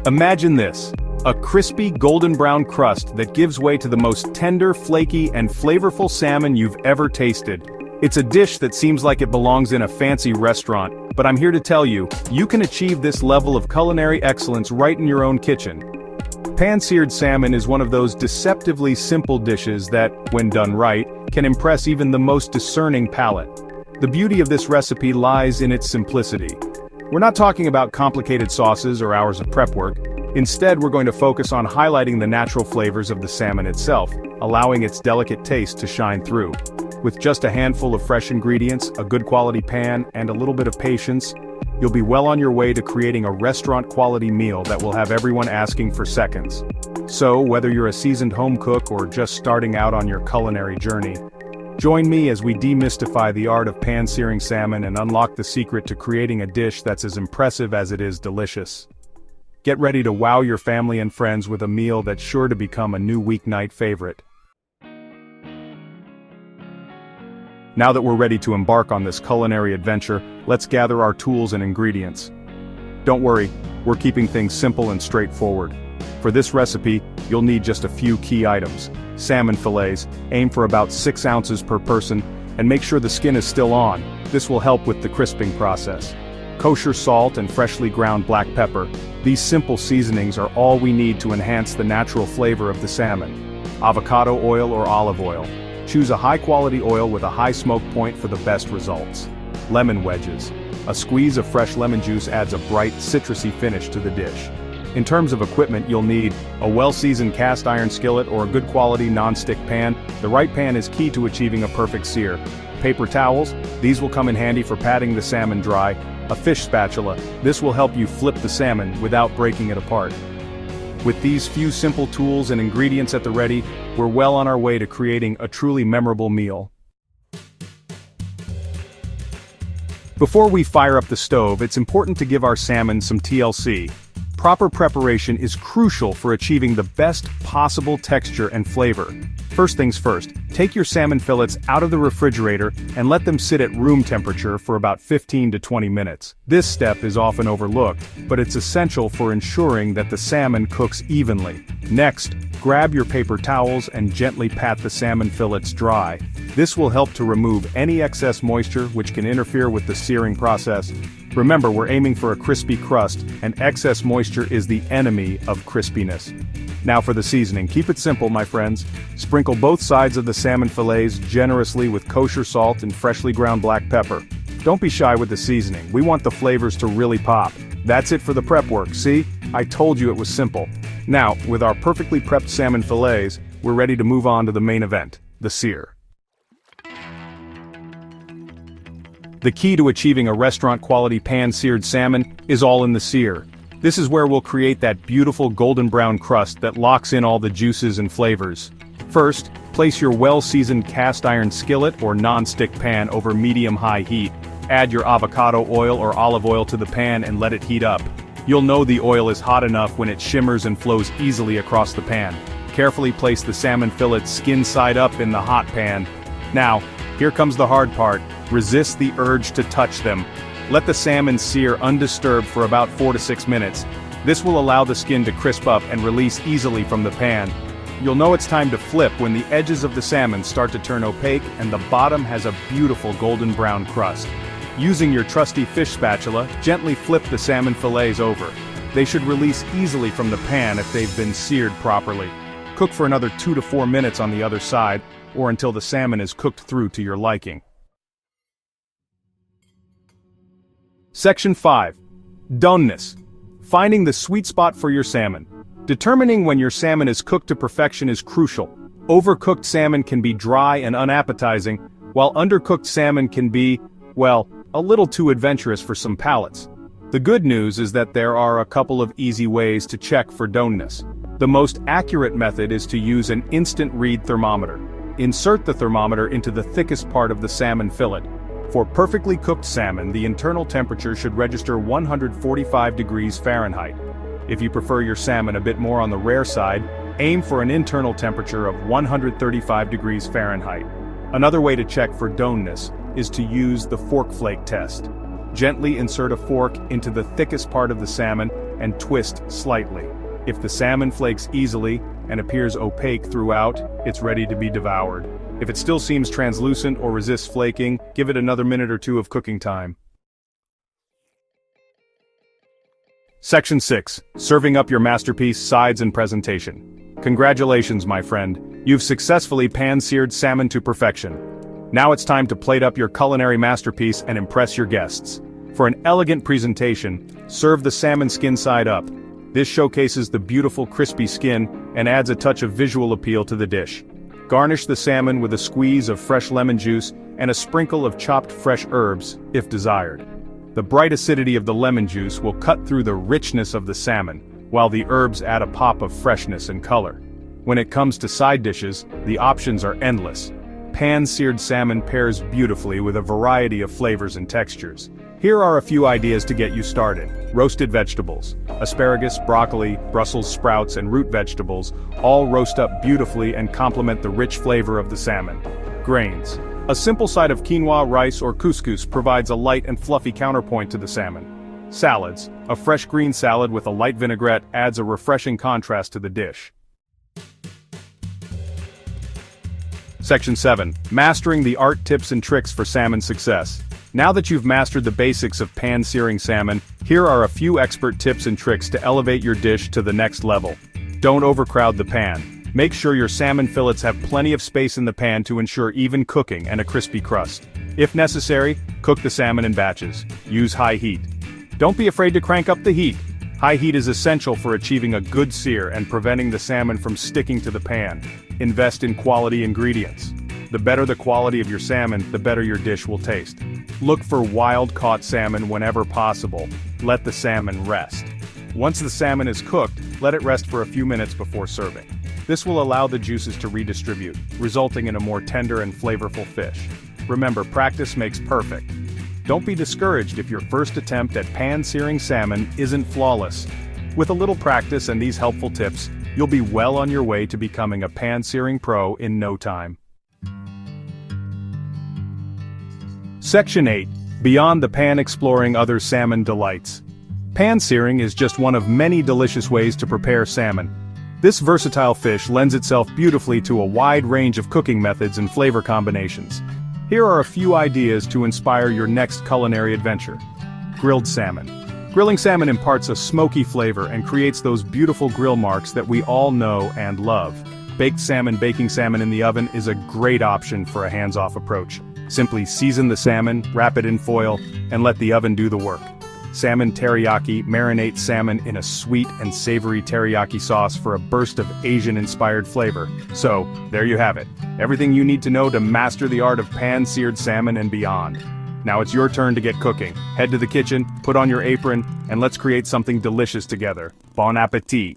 Imagine this: a crispy golden brown crust that gives way to the most tender, flaky, and flavorful salmon you've ever tasted. It's a dish that seems like it belongs in a fancy restaurant, but I'm here to tell you, you can achieve this level of culinary excellence right in your own kitchen. Pan-seared salmon is one of those deceptively simple dishes that, when done right, can impress even the most discerning palate. The beauty of this recipe lies in its simplicity. We're not talking about complicated sauces or hours of prep work. Instead, we're going to focus on highlighting the natural flavors of the salmon itself, allowing its delicate taste to shine through. With just a handful of fresh ingredients, a good quality pan, and a little bit of patience, you'll be well on your way to creating a restaurant-quality meal that will have everyone asking for seconds. So, whether you're a seasoned home cook or just starting out on your culinary journey, join me as we demystify the art of pan-searing salmon and unlock the secret to creating a dish that's as impressive as it is delicious. Get ready to wow your family and friends with a meal that's sure to become a new weeknight favorite. Now that we're ready to embark on this culinary adventure, let's gather our tools and ingredients. Don't worry, we're keeping things simple and straightforward. For this recipe, you'll need just a few key items. Salmon fillets, aim for about 6 ounces per person, and make sure the skin is still on. This will help with the crisping process. Kosher salt and freshly ground black pepper. These simple seasonings are all we need to enhance the natural flavor of the salmon. Avocado oil or olive oil. Choose a high-quality oil with a high smoke point for the best results. Lemon wedges. A squeeze of fresh lemon juice adds a bright, citrusy finish to the dish. In terms of equipment, you'll need a well-seasoned cast iron skillet or a good quality non-stick pan. The right pan is key to achieving a perfect sear. Paper towels. These will come in handy for patting the salmon dry. A fish spatula. This will help you flip the salmon without breaking it apart. With these few simple tools and ingredients at the ready, we're well on our way to creating a truly memorable meal. Before we fire up the stove, it's important to give our salmon some TLC. Proper preparation is crucial for achieving the best possible texture and flavor. First things first, take your salmon fillets out of the refrigerator and let them sit at room temperature for about 15 to 20 minutes. This step is often overlooked, but it's essential for ensuring that the salmon cooks evenly. Next, grab your paper towels and gently pat the salmon fillets dry. This will help to remove any excess moisture which can interfere with the searing process. Remember, we're aiming for a crispy crust, and excess moisture is the enemy of crispiness. Now for the seasoning. Keep it simple, my friends. Sprinkle both sides of the salmon fillets generously with kosher salt and freshly ground black pepper. Don't be shy with the seasoning. We want the flavors to really pop. That's it for the prep work, see? I told you it was simple. Now, with our perfectly prepped salmon fillets, we're ready to move on to the main event, the sear. The key to achieving a restaurant-quality pan-seared salmon is all in the sear. This is where we'll create that beautiful golden brown crust that locks in all the juices and flavors. First, place your well-seasoned cast iron skillet or non-stick pan over medium-high heat. Add your avocado oil or olive oil to the pan and let it heat up. You'll know the oil is hot enough when it shimmers and flows easily across the pan. Carefully place the salmon fillets skin side up in the hot pan. Now, here comes the hard part. Resist the urge to touch them. Let the salmon sear undisturbed for about 4 to 6 minutes. This will allow the skin to crisp up and release easily from the pan. You'll know it's time to flip when the edges of the salmon start to turn opaque and the bottom has a beautiful golden brown crust. Using your trusty fish spatula, gently flip the salmon fillets over. They should release easily from the pan if they've been seared properly. Cook for another 2 to 4 minutes on the other side, or until the salmon is cooked through to your liking. Section 5. Doneness. Finding the sweet spot for your salmon. Determining when your salmon is cooked to perfection is crucial. Overcooked salmon can be dry and unappetizing, while undercooked salmon can be, well, a little too adventurous for some palates. The good news is that there are a couple of easy ways to check for doneness. The most accurate method is to use an instant read thermometer. Insert the thermometer into the thickest part of the salmon fillet. For perfectly cooked salmon, the internal temperature should register 145 degrees Fahrenheit. If you prefer your salmon a bit more on the rare side, aim for an internal temperature of 135 degrees Fahrenheit. Another way to check for doneness is to use the fork flake test. Gently insert a fork into the thickest part of the salmon and twist slightly. If the salmon flakes easily and appears opaque throughout, it's ready to be devoured. If it still seems translucent or resists flaking, give it another minute or two of cooking time. Section 6. Serving up your masterpiece, sides and presentation. Congratulations, my friend. You've successfully pan-seared salmon to perfection. Now it's time to plate up your culinary masterpiece and impress your guests. For an elegant presentation, serve the salmon skin side up. This showcases the beautiful crispy skin and adds a touch of visual appeal to the dish. Garnish the salmon with a squeeze of fresh lemon juice and a sprinkle of chopped fresh herbs, if desired. The bright acidity of the lemon juice will cut through the richness of the salmon, while the herbs add a pop of freshness and color. When it comes to side dishes, the options are endless. Pan-seared salmon pairs beautifully with a variety of flavors and textures. Here are a few ideas to get you started. Roasted vegetables. Asparagus, broccoli, Brussels sprouts, and root vegetables all roast up beautifully and complement the rich flavor of the salmon. Grains. A simple side of quinoa, rice, or couscous provides a light and fluffy counterpoint to the salmon. Salads. A fresh green salad with a light vinaigrette adds a refreshing contrast to the dish. Section 7. Mastering the art, tips and tricks for salmon success. Now that you've mastered the basics of pan-searing salmon, here are a few expert tips and tricks to elevate your dish to the next level. Don't overcrowd the pan. Make sure your salmon fillets have plenty of space in the pan to ensure even cooking and a crispy crust. If necessary, cook the salmon in batches. Use high heat. Don't be afraid to crank up the heat. High heat is essential for achieving a good sear and preventing the salmon from sticking to the pan. Invest in quality ingredients. The better the quality of your salmon, the better your dish will taste. Look for wild-caught salmon whenever possible. Let the salmon rest. Once the salmon is cooked, let it rest for a few minutes before serving. This will allow the juices to redistribute, resulting in a more tender and flavorful fish. Remember, practice makes perfect. Don't be discouraged if your first attempt at pan-searing salmon isn't flawless. With a little practice and these helpful tips, you'll be well on your way to becoming a pan-searing pro in no time. Section 8. Beyond the pan, exploring other salmon delights. Pan-searing is just one of many delicious ways to prepare salmon. This versatile fish lends itself beautifully to a wide range of cooking methods and flavor combinations. Here are a few ideas to inspire your next culinary adventure. Grilled salmon. Grilling salmon imparts a smoky flavor and creates those beautiful grill marks that we all know and love. Baked salmon. Baking salmon in the oven is a great option for a hands-off approach. Simply season the salmon, wrap it in foil, and let the oven do the work. Salmon teriyaki. Marinate salmon in a sweet and savory teriyaki sauce for a burst of Asian-inspired flavor. So, there you have it. Everything you need to know to master the art of pan-seared salmon and beyond. Now it's your turn to get cooking. Head to the kitchen, put on your apron, and let's create something delicious together. Bon appétit!